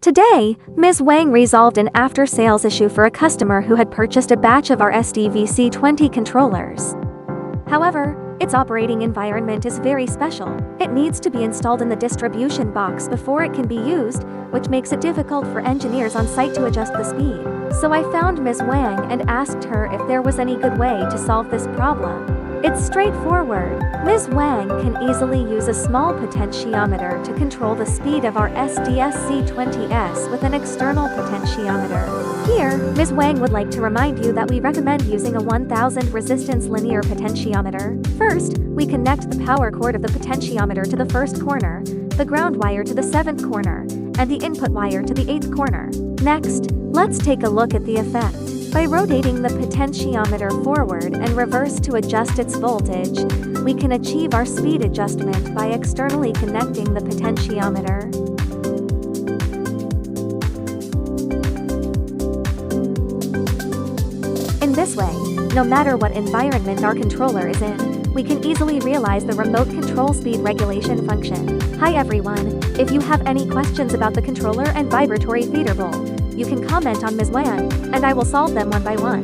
Today, Ms. Wang resolved an after-sales issue for a customer who had purchased a batch of our SDVC20 controllers. However, its operating environment is very special. It needs to be installed in the distribution box before it can be used, which makes it difficult for engineers on site to adjust the speed. So I found Ms. Wang and asked her if there was any good way to solve this problem. It's straightforward. Ms. Wang can easily use a small potentiometer to control the speed of our SDVC20S with an external potentiometer. Here, Ms. Wang would like to remind you that we recommend using a 1000 resistance linear potentiometer. First, we connect the power cord of the potentiometer to the first corner, the ground wire to the 7th corner, and the input wire to the 8th corner. Next, let's take a look at the effect. By rotating the potentiometer forward and reverse to adjust its voltage, we can achieve our speed adjustment by externally connecting the potentiometer. In this way, no matter what environment our controller is in, we can easily realize the remote control speed regulation function. Hi everyone, if you have any questions about the controller and vibratory feeder bowl, you can comment on Ms. Wang, and I will solve them one by one.